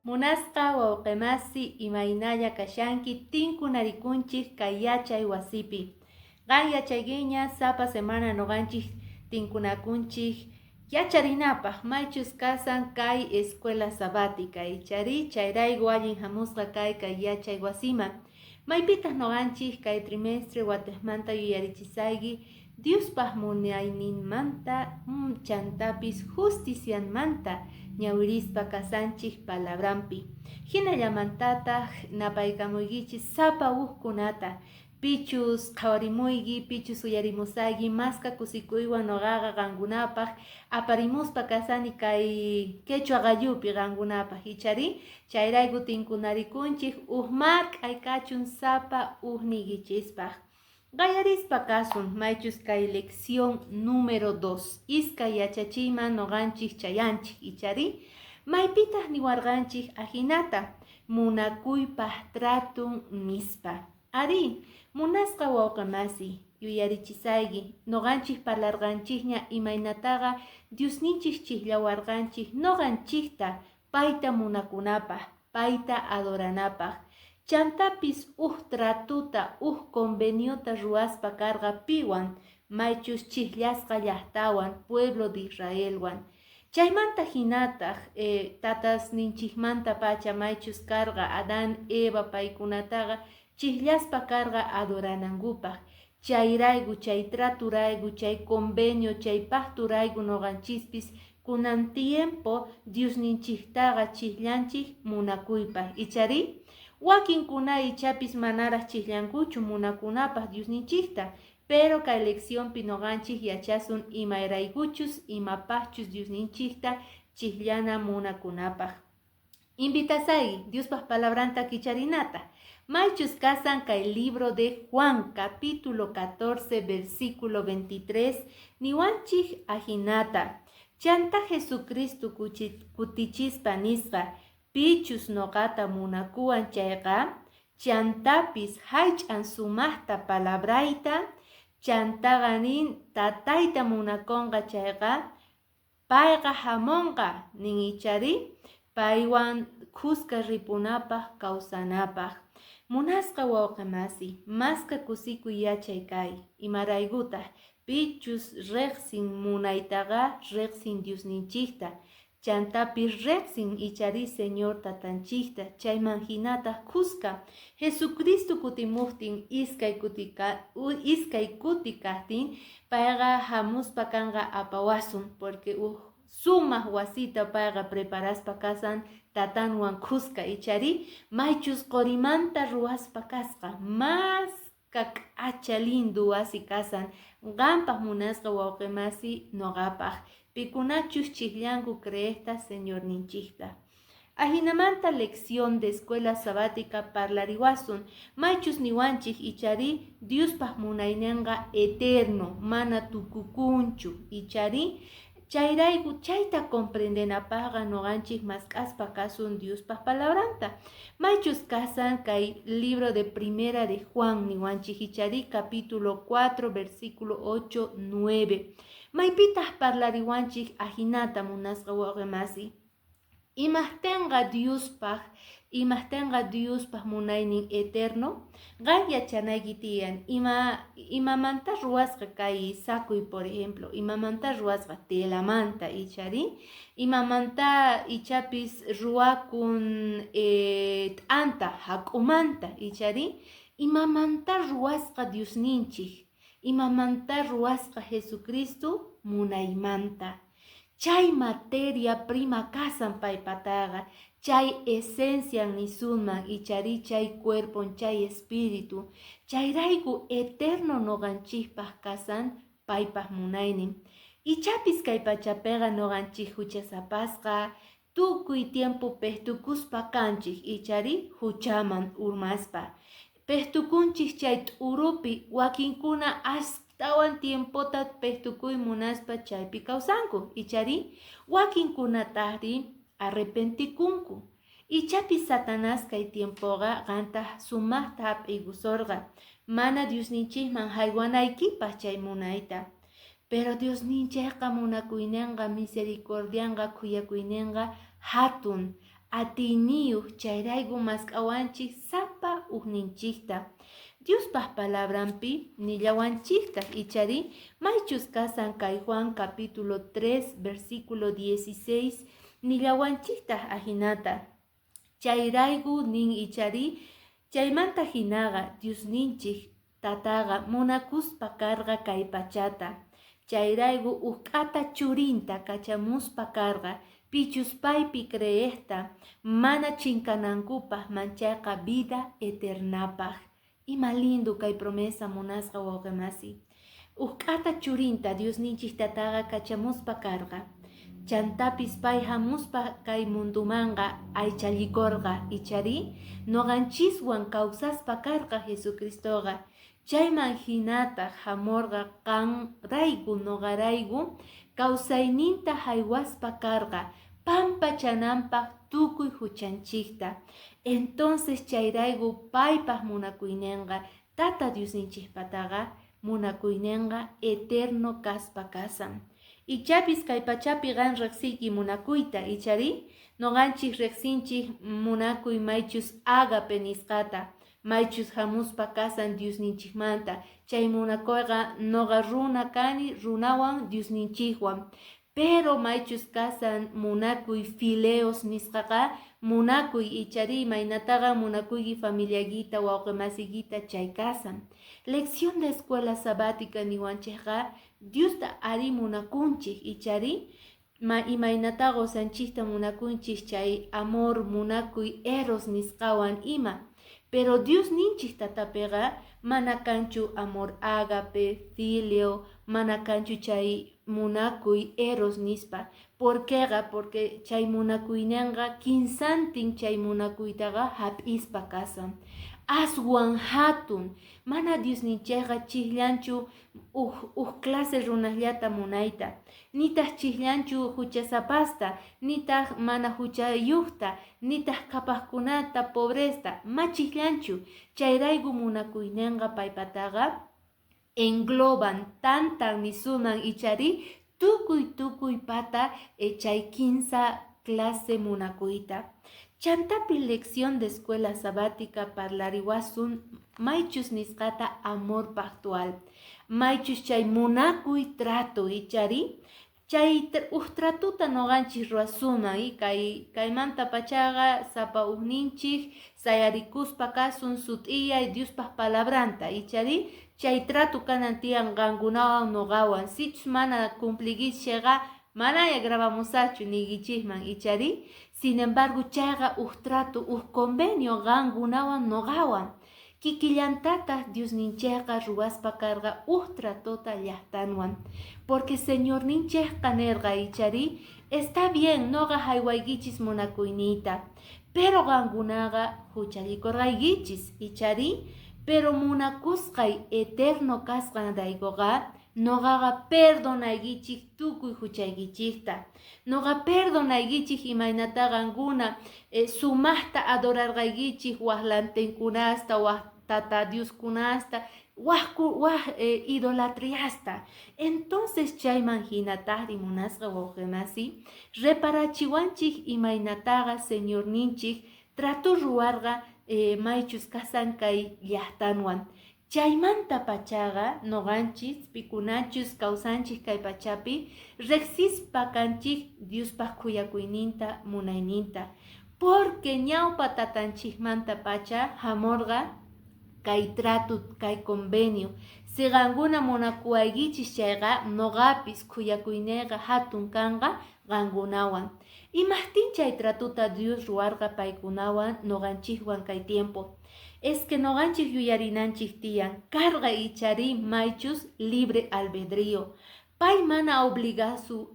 Munasqa wawqimasi imaynalla kashanki tinkunarikunchik kay yachay wasipi. Qan yachaykiña sapa semana noqanchik tinkunakunchik yacharinapaq maychus kasan kay escuela sabática ichari chayrayku allin hamusqa kay yachay wasiman. Maypitas noqanchik kay trimestre watesmanta yuyarichisayki Diospaq munayninmanta chantapis justicianmanta ñawirispa kasanchik palabrampi. Hinallamantataq napaykamuykichis sapa uhkunata pichus qhawarimuyki, pichus uyarimusayki maska kusikuywan noqaqa qankunapaq aparimuspa kasani kay quechua qalluypi qankunapaq ichari chayrayku tinkunarikunchik uhmar k'aykachun sapa uhnikichispaq. Qayarispa kasun maychus kay lección número 2 iskay yachachiyman noqanchik chayanchik ichari maypitaq niwarqanchik ajinata munakuypaq tratun nispa. Ari munasqa wawqimasi yuyarichisayki noqanchik parlarqanchikña imaynataqa Diosninchik chillawarqanchik noqanchikta payta munakunapaq, payta adoranapaq. Chantapis tratuta conveniota ruaspa karqa piwan maychus chillasqa llaqtawan pueblo de Israelwan. Chaymanta hinataq tatasninchikmanta pacha maychus karqa Adán, Eva paykunataqa chillaspa karqa adoranangupaq. Chayrayku, chay traturayku, chay convenio, chay pacturayku noqanchispis kunan tiempo Diosninchiktaqa chillanchik munakuypaq. Ichari wakinkuna ichapis manaraq chillankuchu munakunapaq Diosninchikta, pero kay lecciónpi noqanchik yachasun imayraykuchus imapaqchus Diosninchikta chillana munakunapaq. Invitasayki Diospaq palabranta kicharinata. Maychus kasan kay libro de Juan capítulo 14 versículo 23 niwanchik ajinata. Chanta Jesucristo kutichispa nisqa pichus noqata munakuwan chayqa chantapis haych'an sumaqta palabrayta chantaqa nin tatayta munakunqa chayqa payqa hamunqa nin ichari paywan kuska ripunapaq kawsanapaq. Munasqa wawqimasi maska kusikuy yachay kay imaraykutaq pichus riqsin munaytaqa riqsin Diosninchikta. Chantapis riqsin ichari Señor tatanchikta chayman hinata kuska Jesucristo kutimuqtin iskay kuti kaqtin payqa hamuspa kanqa apawasun porque sumaq wasita payqa preparaspa kasan tatanwan kuska ichari maychus qorimanta ruwaspa kasqa mas k'acha lindu wasi kasan qanpaq munasqa wawqimasi noqapaq. Pikunachus chillanku creesta Señor ninchikta. Ajinamanta lección de escuela sabática parlariwasun maychus niwanchik ichari Diospaq munaynenqa eterno mana tukukunchu ichari chayrayku chayta comprendenapaqa noqanchik mask'aspa kasun Diospaq palabranta. Maychus kasan kay libro de primera de Juan niwanchik ichari capítulo 4 versículo 8, 9. Maypitas parlariwanchik ajinata munasqa wawqimasi. Imahtenqa Diospaq munaynin eterno qan yachanayki tiyan imamanta ruwasqa kay sakuy por ejemplo imamanta ruwasqa telamanta ichari imamanta ichapis ruwakun t'anta hak'umanta ichari imamanta ruwasqa Diosninchik imamanta ruwasqa Jesucristo munaymanta. Chay materia prima kasan paypataqa, chay esencia nisunman ichari chay cuerpo, chay espíritu, chayrayku eterno noqanchikpaq kasan paypaq munaynin. Ichapis kay pachapiqa noqanchik huchasapasqa tukuy tiempo pehtukuspa kanchik ichari huchaman urmaspa. Pehtukunchik chay t'urupi wakinkuna tawan tiempota pehtukuy munaspa chaypi kawsanku ichari wakinkunataqri arrepentikunku ichapi Satanás kay tiempoqa qanta sumaqta hap'iykusurqa mana Diosninchikman haywanaykipaq chay munayta pero Diosninchikqa munakuyninqa misericordianqa kuyakuyninqa hatun Atiniyu chayraygu mask'awanchik sapa ugninchikta. Diospaj palabrampi nillawanchikta ichari maychus kasan kay Juan capítulo 3 versículo 16 nillawanchikta ajinata. Chayraygu nin ichari chaymanta hinaqa Diosninchik tataqa munakuspa karqa kay pachata. Chayraygu uk'ata churinta kachamuspa karqa pichuspaypi creesta mana chinkanankupaj manchayqa vida eternapaj. Ima lindo kay promesa munasqa wawqimasi. Uk'ata churinta Diosninchik tataqa kachamuspa karqa. Chantapis pay hamuspa kay mundumanga aychallikorqa ichari noqanchiswan kawsaspa karqa Jesucristoqa. Chayman hinata hamorqa qanraygu noqaraygu kawsayninta haywaspa karqa pampa chananpaq tukuy huchanchikta. Entonces chayraygu paypaq munakuyninqa tata Diosninchikpataqa munakuyninqa eterno kaspa kasan. Ichapis kay pachapi qan riqsiyki munakuyta ichari noqanchik riqsinchik munakuy maychus agape nisqata maychus hamuspa kasan Diosninchikmanta. Chay munakuyqa noqa runa kani runawan Diosninchikwan. Pero maychus kasan munakuy fileos nisqaqa munakuy ichari maynataqa munakuyki familiaguita wawqimasiguita chay kasan. Lección de escuela sabática niwanchikqa Diosta ari munakunchik ichari imaynata gozanchikta munakunchik chay amor munakuy eros nisqawan ima. Pero Dios ninchik tatapiqa mana kanchu amor agape, filio, mana kanchu chay munakuy eros nispa. ¿Porqueqa? Porque chay munakuynanqa kinsantin chay munakuytaqa hap'ispa kasan. Aswan hatun, mana Diosninchayqa chillanchu clase runallata munayta. Nitaq chillanchu huchasapasta, nitaq mana huchayuqta, nitaq kapaqkunata pobresta, ma chillanchu. Chayraygu munakuyninqa paypataqa engloban tantan nisuman ichari tukuy pata chay kinsa clase munakuyta. Chantapi lección de escuela sabática parlariwasun maychus nisqata amor pactual. Maychus chay munakuy trato ichari chay tratuta noqanchik ruasuna kaymanta pachaqa sapa ugninchik sayarikuspa kasun sut'iyay Diospaj palabranta ichari chay tratu kanan tiyan qankunawan noqawan sichus mana cumpliguishaqa manaya gravamusachu nigichikman ichari. Sin embargo, chayqa trato, convenio qankunawan noqawan. Kikillantata Diosninchayqa ruwaspa karqa tratota llaqtanwan. Porque Señor ninchayqa nerqa ichari, está bien noqa haywaykichis munakuyniyta, pero qankunaqa huchallikurqaykichis ichari, pero munakusqay eterno kasqanraykuqa noqaqa perdonaykichik tukuy huchaykichikta. Noqa perdonaykichik imaynata qankuna sumaqta adorarqaykichik waqlantinkunasta, tata dioskunasta, idolatriasta. Entonces chayman hinatari munasqa wawqimasi reparachiwanchik imaynataqa Señor ninchik tratu ruwarqa maychus kasan kay llaqtanwan. Chaymanta pachaqa noqanchis pikunachus kawsanchik kay pachapi riqsispa kanchik Diospaj kuyakuyninta munayninta. Porque ñawpa tatanchikmanta pacha hamorqa kay tratu kay convenio. Si qankuna munakuwaykichis chayqa noqapis kuyakuyniyqa hatun kanqa qankunawan. Imaqtin chay tratuta Dios ruwarqa paykunawan noqanchikwan kay tiempo. Es que noqanchik yuyarinanchik tiyan karqa ichari maychus libre albedrío. Pay mana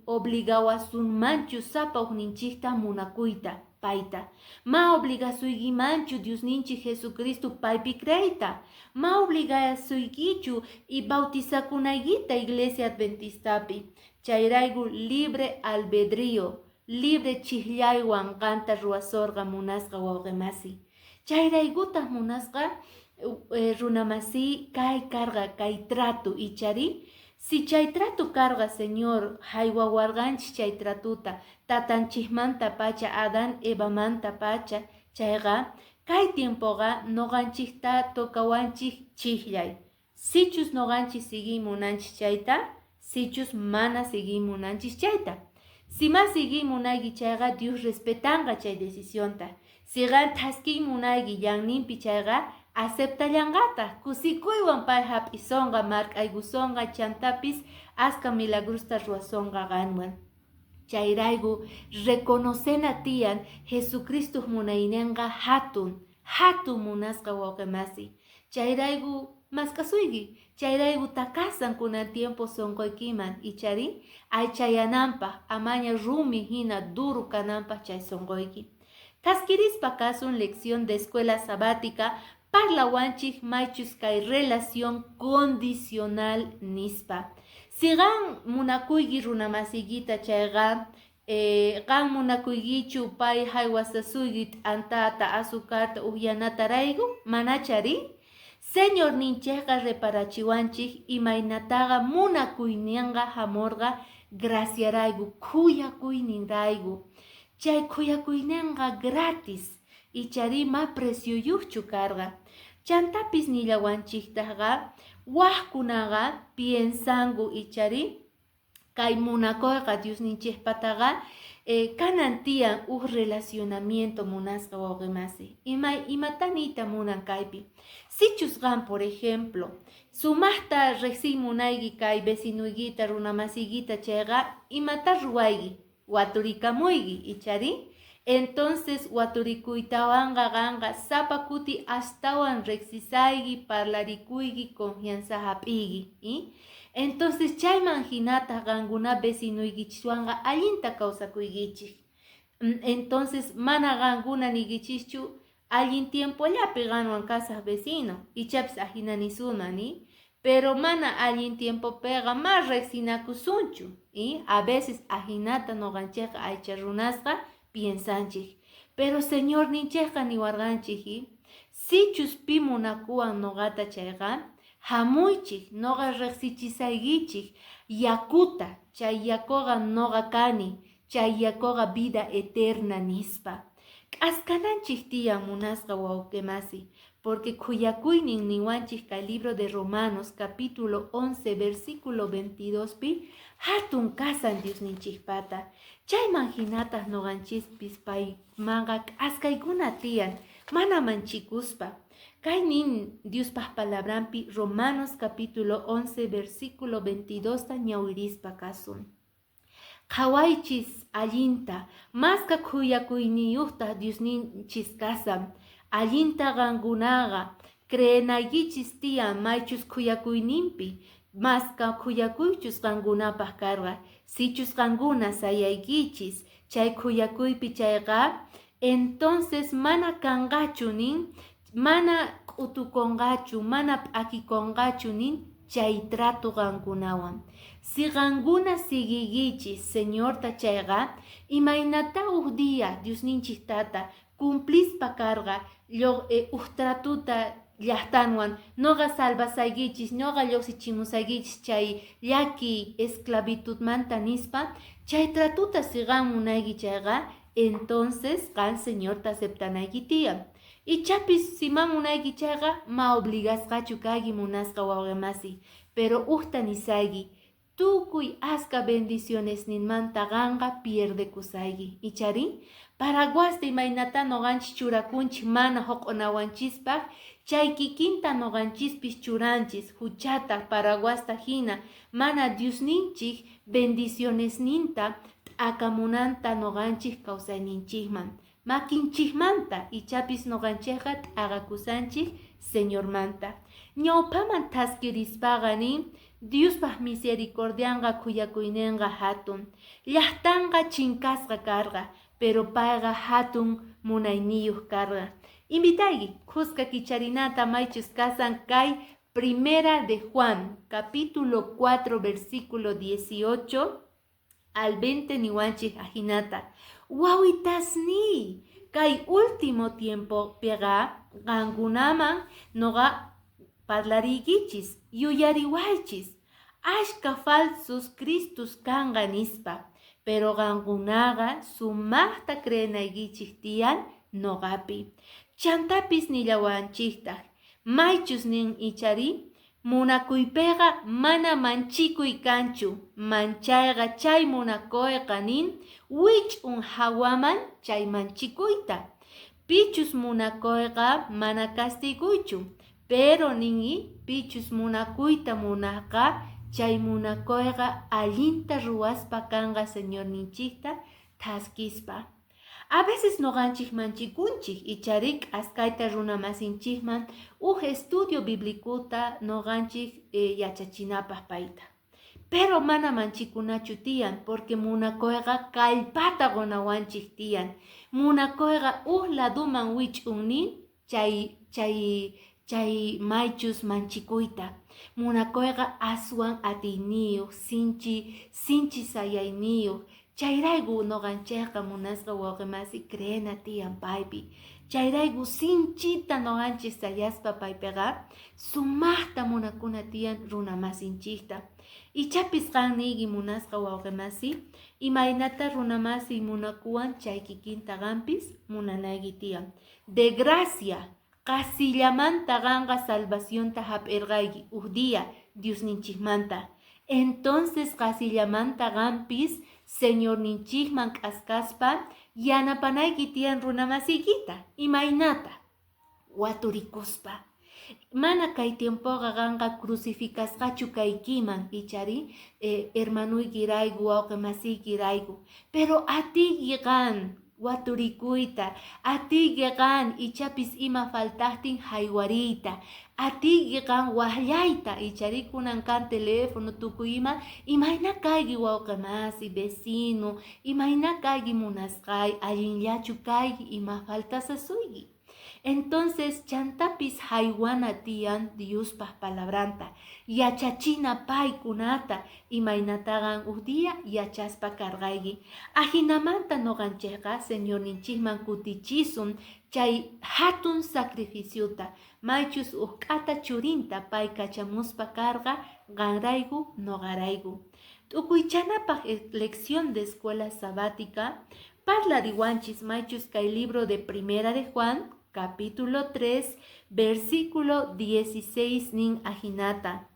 obligawasunmanchu sapa ugninchikta munakuyta payta. Ma obligasuykimanchu Diosninchik Jesucristo paypi creyta. Ma obligasuykichu y bautizakunaykita Iglesia Adventistapi. Chayraygu libre albedrío, libre chillaywan qanta ruwasorqa munasqa wawqimasi. Chayraykutaq munasqa runamasi kay karqa kay tratu ichari Si chaytratu carga, Señor, haywawarganchik chaytratuta, tatanchikmanta pacha, Adán Evamanta pacha, chayga, kay tiempoga noganchikta tokawanchik chikllay. Sichus noganchik sigimunanchik chayta, sichus mana sigimunanchik chayta. Si más sigimunayki chayga, Dios respetanga chay decisionta. Si gan taskimunayki yanninpi chayga, aceptallangata, kusikuywan pay hap'isonga, mark'aygusonga, chantapis aska milagrusta ruasonga ganwan. Chayraygu reconocena tiyan Jesucristo munaynenga hatun munasqa wawqimasi. Chayraygu maskasuygi, chayraygu takasan kunan tiempo sonqoykiman ichari aychayananpaq amaña rumi hina duro kananpaq chay sonqoyki. Taskirispa kasun lección de escuela sabática parlawanchik maychus kay relación condicional nispa. Si gan munakuygi runamasiguita chayga, gan munakuygichu pay haywasasuygi antata azucarta uhyanataraygu manachari, Señor ninchega reparachiwanchik imaynataga munakuyninga hamorga graciaraygu kuyakuyninraygu. Chay kuyakuyninga gratis ichari ma precio yuchu carga. Chantapis nillawanchiktaga wajkunaga piensangu ichari kay munakoyqa Dios ninchikpataga kanantian relacionamiento munasqa wawqimasi. Imatanita munan kaypi. Sichusqan, por ejemplo, sumaqta riqsimunayki kay vecinuygita runamasiguita chayqa imata ruwayki waturikamuyki ichari. Entonces waturikuytawanga ganga sapakuti astawan riqsisayki parlarikuyki confianza hap'iyki. Entonces chayman hinata ganguna vecinuykichishwanga allinta kawsakuykichik. Entonces mana ganguna nikichishchu allin tiempo llapi ganwan kasaq vecino ichapis ajinanisumani. Pero mana allin tiempo pega más riqsinakusunchu. A veces ajinata noganchikqa aycha runasqa piensanchik. Pero Señor ninchikqa niwarganchik, sichus pi munakuwan nogata chayqa, hamuychik noga riqsichisaykichik yakuta, chay yakuqa noga kani, chay yakuqa vida eterna nispa. K'askananchik tiyan munasqa wawqimasi, porque kuyakuynin niwanchik kay libro de Romanos capítulo 11 versículo 22 pi hatun kasan Dios ninchikpata. Chayman hinatas noganchispis pay manga k'askaykuna tiyan mana manchikuspa. Kay nin Diospaq palabrampi Romanos capítulo 11 versículo 22 ta ñawirispa kasun. Qhawaychis allinta, maska kuyakuyniyuqta Dios ninchis kasam, allinta gangunaga, creenaykichis tiyan maychus kuyakuyninpi, maska kuyakuychus gangunapaq karga, sichus ganguna sayaykichis, chay kuyakuypi chayqa, entonces mana kangachu nin, mana utukongachu, mana p'akikongachu nin, chay trato gangunawan. Si ganguna sigigichis, Señor ta chayqa, imaynata día, Dios ninchik tata, cumplispa carga, tratuta llaqtanwan, noga salvasaykichis, noga lluqsichimusaykichis chay llaki esclavitudmanta nispa, chay tratuta si gan munayki chayqa, entonces gan Señor ta aceptanayki tiyan. Y chapis si ma munayki chayqa, ma obligasqachu kayki munasqa wawqimasi, pero nisayki, tukuy aska bendiciones ninmanta ganga pierde kusayki. Ichari, paraguasta imaynata noganchis churakunchik mana hoqonawanchispaq, chay kikinta noganchispis churanchis, huchata paraguasta hina, mana Dios ninchik bendiciones ninta, t'akamunanta noganchik kawsayninchikman. Makinchikmanta ichapis noganchikqa t'aqakusanchik Señor manta. Ñawpaman taskirispaqani Diospaq misericordianga kuyakuynenga hatun. Llaqtanqa chinkasqa karqa, pero payqa hatun munayniyuq karqa. Invitayki, kuska kicharinata maychus kasan kay Primera de Juan, capítulo 4, versículo 18 al 20 niwanchik ajinata. Wawitasni, kay último tiempo pega gangunaman noga parlarigichis, yuyariwaychis, ashka falsos Cristus kanqa nispa, pero qankunaqa sumaqta creenaykichik tiyan noqapi. Chantapis nillawanchiktaj, maychus nin ichari, munakuypiqa mana manchikuy kanchu, manchayqa chay munakuyqa nin wich'un hawaman chay manchikuyta. Pichus munakuyqa mana castiguychu, pero ningi pichus munakuyta munaqqa chay munakuyqa allinta ruwaspa kanqa Señor ninchikta thaskispa. A veces noqanchik manchikunchik icharik askayta runa masinchikman estudio biblikuta noqanchik yachachinapaq payta. Pero mana manchikunachu tiyan, porque munakuyqa kallpata qunawanchik tiyan. Munakuyqa laduman wich'unnin chay maychus manchikuyta. Munakuyqa aswan atiyniyuq, sinchi sayayniyuq. Chayrayku noqanchikqa munasqa wawqimasi creena tiyan paypi. Chayrayku sinchita noqanchik sayaspa paypiqa sumaqta munakuna tiyan runa masinchikta. Ichapis qanniyki munasqa wawqimasi, imaynata runa masi munakuwan chay kikinta qampis munanayki tiyan. De gracia, qasillamanta qanqa salvacionta hap'irqayki día Dios ninchikmanta. Entonces qasillamanta qampis Señor ninchikman k'askaspa yanapanayki tiyan runa masiykita, imaynata waturikuspa. Mana kay tiempoqa qanqa crucificasqachu kaykiman ichari hermanuykirayku wawqi masiykirayku, pero atiyki qan waturikuyta, atiyki qan ichapis ima faltaqtin haywariyta, atiyki qan waqllayta ichari kunan kan teléfono tukuy imayna kayki wawqi masi, vecino, imayna kayki munasqay, allinllachu kayki ima faltasasuyki. Entonces chantapis haywana tiyan Diospaq palabranta, yachachina paykunata imaynatagan día yachaspa karqayki. Ajinamanta noqanchikqa Señor ninchikman kutichisun chay hatun sacrificiota, maychus k'ata churinta pay kachamuspa karqa qanrayku noqarayku. T'ukuychanapaq lección de escuela sabática, parlariwanchis maychus kay libro de Primera de Juan, capítulo 3, versículo 16 nin ajinata.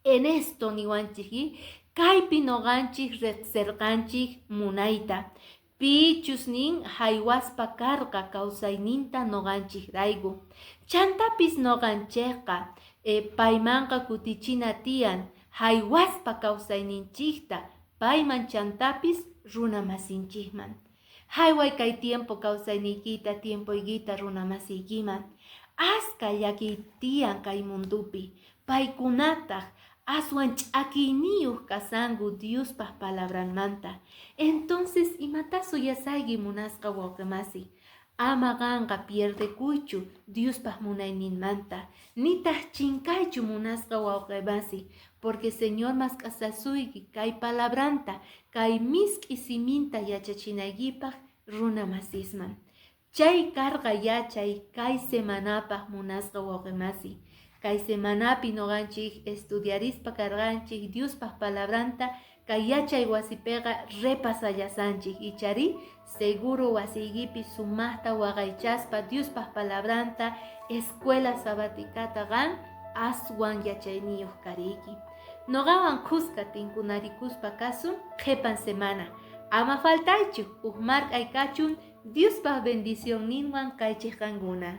En esto niwanchiki, kaypi noqanchik reqserqanchik munayta. Pichus nin haywaspa karqa kawsayninta noqanchik rayku. Chantapis noqanchikqa paymanqa kutichina tiyan, haywaspa kawsayninchikta, payman chantapis runa masinchikman. Hayway kay tiempo kawsayniykita, tiempoykita runa masiykiman. Aska llaki tiyan kay mundupi. Paykunataq aswan ch'akiyniyuq kasanku Diospaq palabranmanta. Entonces imatasu yasayki munasqa wawqimasi. Ama qanqa pierdekuychu Diospaq munayninmanta. Nitaq chinkaychu munasqa wawqimasi. Porque Señor mask'asasuyki kay palabranta, kay misk'i siminta yachachinaykipaq runa masisman. Chay karqa yachay kay semanapaq munasqa wawqimasi. Kay semanapi noqanchik estudiarispa karqanchik Diospaq palabranta kay yachay wasipiqa repasallasanchik ichari seguro wasiykipi sumaqta waqaychaspa Diospaq palabranta escuela sabaticata qan aswan yachayniyuq kariki. Noqawan qusqa tinkunarikuspa kasun qhipan semana. Ama faltaychu, mark'ay kachun Diospaq bendición ninwan kaychik qankuna.